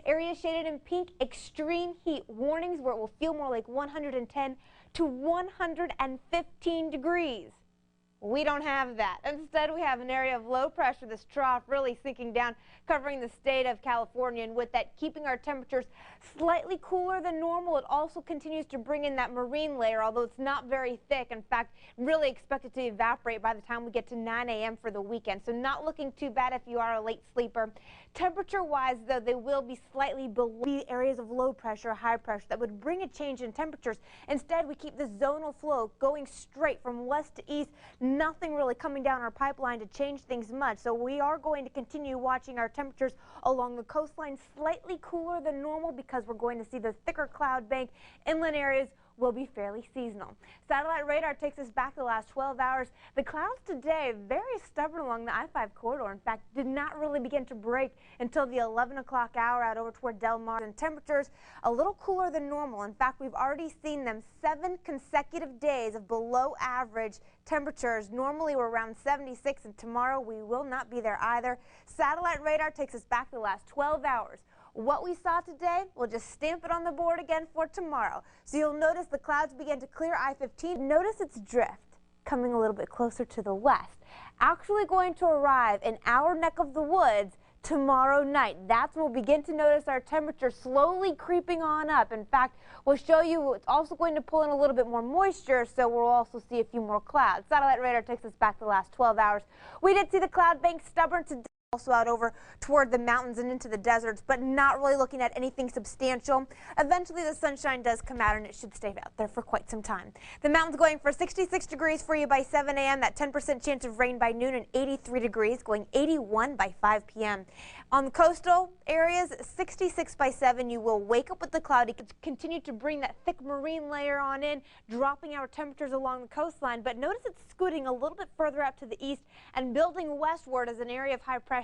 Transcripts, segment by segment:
Areas shaded in pink, extreme heat warnings where it will feel more like 110 to 115 degrees. We don't have that. Instead, we have an area of low pressure, this trough really sinking down, covering the state of California, and with that keeping our temperatures slightly cooler than normal. It also continues to bring in that marine layer, although it's not very thick. In fact, really expected to evaporate by the time we get to 9 a.m. for the weekend, so not looking too bad if you are a late sleeper. Temperature-wise, though, they will be slightly below the areas of low pressure, high pressure that would bring a change in temperatures. Instead, we keep this zonal flow going straight from west to east. Nothing really coming down our pipeline to change things much, so we are going to continue watching our temperatures along the coastline slightly cooler than normal because we're going to see the thicker cloud bank. Inland areas will be fairly seasonal. Satellite radar takes us back the last 12 hours. The clouds today very stubborn along the I-5 corridor. In fact, did not really begin to break until the 11 o'clock hour out over toward Del Mar, and temperatures a little cooler than normal. In fact, we've already seen them 7 consecutive days of below average temperatures. Normally we're around 76, and tomorrow we will not be there either. Satellite radar takes us back the last 12 hours. What we saw today, we'll just stamp it on the board again for tomorrow. So you'll notice the clouds begin to clear I-15. Notice its drift coming a little bit closer to the west. Actually going to arrive in our neck of the woods tomorrow night. That's when we'll begin to notice our temperature slowly creeping on up. In fact, we'll show you it's also going to pull in a little bit more moisture, so we'll also see a few more clouds. Satellite radar takes us back the last 12 hours. We did see the cloud bank stubborn today, also out over toward the mountains and into the deserts, but not really looking at anything substantial. Eventually the sunshine does come out, and it should stay out there for quite some time. The mountains going for 66 degrees for you by 7 a.m., that 10% chance of rain by noon, and 83 degrees, going 81 by 5 p.m. On the coastal areas, 66 by 7, you will wake up with the cloudy, continue to bring that thick marine layer on in, dropping our temperatures along the coastline, but notice it's scooting a little bit further up to the east and building westward as an area of high pressure.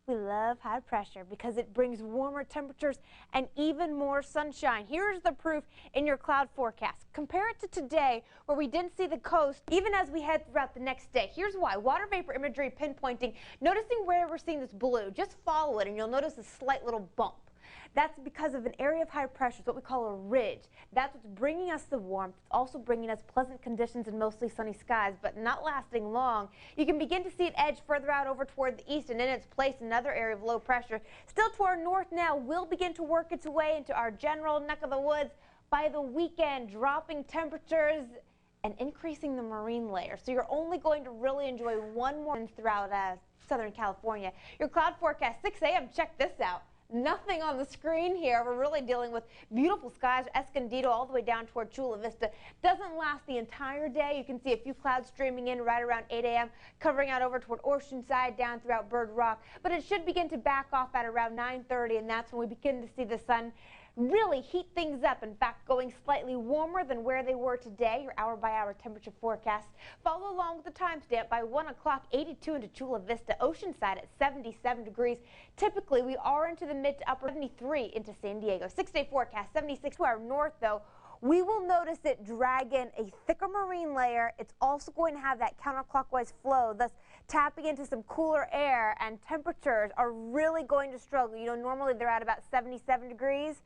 We love high pressure because it brings warmer temperatures and even more sunshine. Here's the proof in your cloud forecast. Compare it to today, where we didn't see the coast even as we head throughout the next day. Here's why. Water vapor imagery pinpointing, noticing where we're seeing this blue. Just follow it and you'll notice a slight little bump. That's because of an area of high pressure. It's what we call a ridge. That's what's bringing us the warmth. It's also bringing us pleasant conditions and mostly sunny skies, but not lasting long. You can begin to see it edge further out over toward the east, and in its place another area of low pressure. Still to our north now will begin to work its way into our general neck of the woods by the weekend, dropping temperatures and increasing the marine layer. So you're only going to really enjoy one more throughout Southern California. Your cloud forecast, 6 a.m. Check this out. Nothing on the screen here. We're really dealing with beautiful skies, Escondido all the way down toward Chula Vista. Doesn't last the entire day. You can see a few clouds streaming in right around 8 a.m., covering out over toward Oceanside, down throughout Bird Rock. But it should begin to back off at around 9:30, and that's when we begin to see the sun really heat things up. In fact, going slightly warmer than where they were today. Your hour-by-hour temperature forecast. Follow along with the timestamp. By 1 o'clock, 82 into Chula Vista, Oceanside at 77 degrees. Typically, we are into the mid to upper 73 into San Diego. 6-day forecast, 76 to our north, though. We will notice it drag in a thicker marine layer. It's also going to have that counterclockwise flow, thus tapping into some cooler air, and temperatures are really going to struggle. You know, normally they're at about 77 degrees.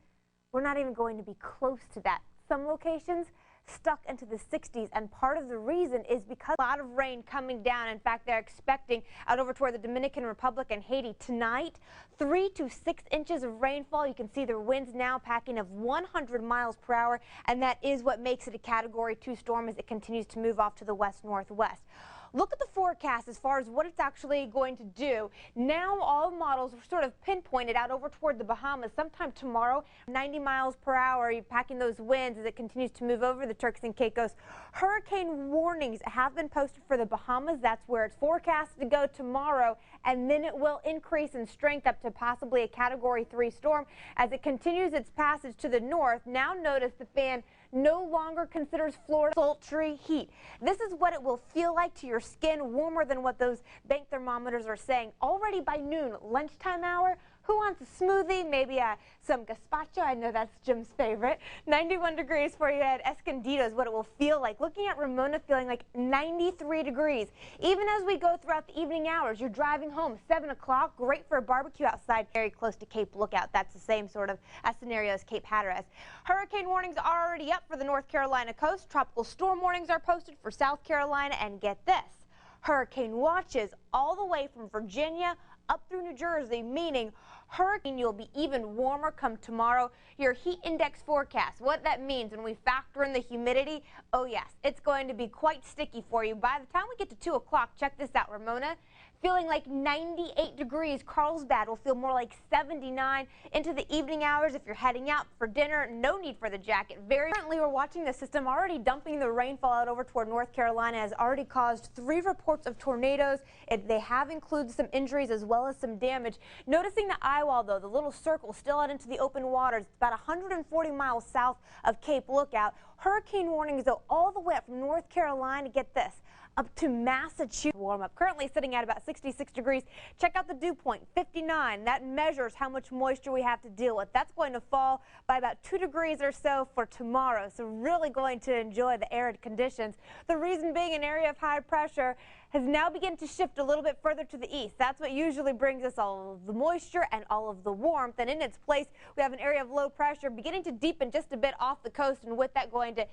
We're not even going to be close to that. Some locations stuck into the 60s, and part of the reason is because a lot of rain coming down. In fact, they're expecting out over toward the Dominican Republic and Haiti tonight 3 to 6 inches of rainfall. You can see the winds now packing of 100 miles per hour, and that is what makes it a Category 2 storm as it continues to move off to the west-northwest. Look at the forecast as far as what it's actually going to do. Now all models are sort of pinpointed out over toward the Bahamas sometime tomorrow. 90 miles per hour, you're packing those winds as it continues to move over the Turks and Caicos. Hurricane warnings have been posted for the Bahamas. That's where it's forecasted to go tomorrow, and then it will increase in strength up to possibly a Category 3 storm as it continues its passage to the north. Now notice the fan no longer considers Florida sultry heat. This is what it will feel like to your skin, warmer than what those bank thermometers are saying. Already by noon, lunchtime hour, Who wants a smoothie? Maybe some gazpacho. I know that's Jim's favorite. 91 degrees for you at Escondido is what it will feel like. Looking at Ramona, feeling like 93 degrees. Even as we go throughout the evening hours, you're driving home, 7 o'clock, great for a barbecue outside, very close to Cape Lookout. That's the same sort of scenario as Cape Hatteras. Hurricane warnings are already up for the North Carolina coast. Tropical storm warnings are posted for South Carolina, and get this, hurricane watches all the way from Virginia up through New Jersey, meaning hurricane, you'll be even warmer come tomorrow. Your heat index forecast, what that means when we factor in the humidity, oh yes, it's going to be quite sticky for you. By the time we get to 2 o'clock, check this out, Ramona, feeling like 98 degrees. Carlsbad will feel more like 79 into the evening hours. If you're heading out for dinner, no need for the jacket. Currently, we're watching the system already dumping the rainfall out over toward North Carolina, has already caused 3 reports of tornadoes. They have included some injuries as well as some damage. Noticing the eye wall, though, the little circle still out into the open waters. It's about 140 miles south of Cape Lookout. Hurricane warnings, though, all the way up from North Carolina. Get this, up to Massachusetts. Warm up. Currently sitting at about 66 degrees. Check out the dew point, 59. That measures how much moisture we have to deal with. That's going to fall by about 2 degrees or so for tomorrow. So really going to enjoy the arid conditions. The reason being, an area of high pressure has now begun to shift a little bit further to the east. That's what usually brings us all of the moisture and all of the warmth. And in its place, we have an area of low pressure beginning to deepen just a bit off the coast, and with that going to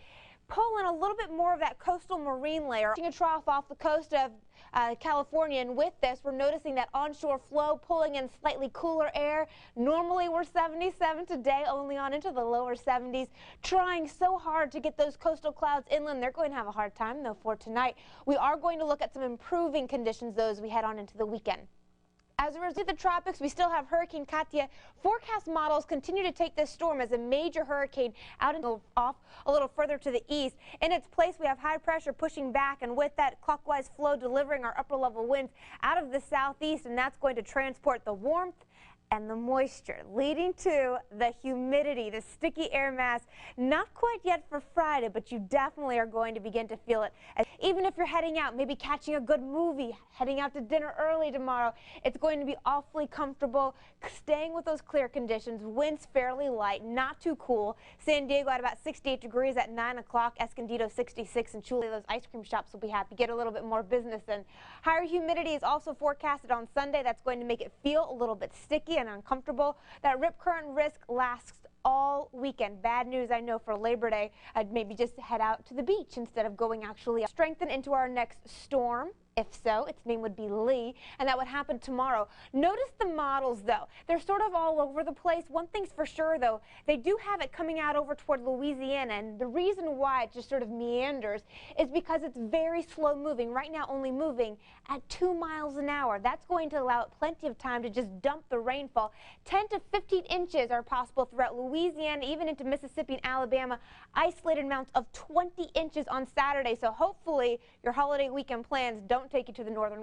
pull in a little bit more of that coastal marine layer. A trough off the coast of California, and with this, we're noticing that onshore flow pulling in slightly cooler air. Normally, we're 77 today, only on into the lower 70s. Trying so hard to get those coastal clouds inland. They're going to have a hard time, though, for tonight. We are going to look at some improving conditions, though, as we head on into the weekend. As a result of the tropics, we still have Hurricane Katia. Forecast models continue to take this storm as a major hurricane out and off a little further to the east. In its place, we have high pressure pushing back, and with that clockwise flow delivering our upper level winds out of the southeast, and that's going to transport the warmth and the moisture, leading to the humidity, the sticky air mass. Not quite yet for Friday, but you definitely are going to begin to feel it. Even if you're heading out, maybe catching a good movie, heading out to dinner early tomorrow, it's going to be awfully comfortable, staying with those clear conditions. Winds fairly light, not too cool. San Diego at about 68 degrees at 9 o'clock, Escondido 66, and Chula, those ice cream shops will be happy. Get a little bit more business in. Higher humidity is also forecasted on Sunday. That's going to make it feel a little bit sticky and uncomfortable. That rip current risk lasts all weekend. Bad news, I know, for Labor Day. I'd maybe just head out to the beach instead of going actually strengthen into our next storm. If so, its name would be Lee, and that would happen tomorrow. Notice the models, though. They're sort of all over the place. One thing's for sure, though, they do have it coming out over toward Louisiana, and the reason why it just sort of meanders is because it's very slow moving. Right now, only moving at 2 miles an hour. That's going to allow it plenty of time to just dump the rainfall. 10 to 15 inches are possible throughout Louisiana, even into Mississippi and Alabama. Isolated amounts of 20 inches on Saturday, so hopefully your holiday weekend plans don't take you to the northern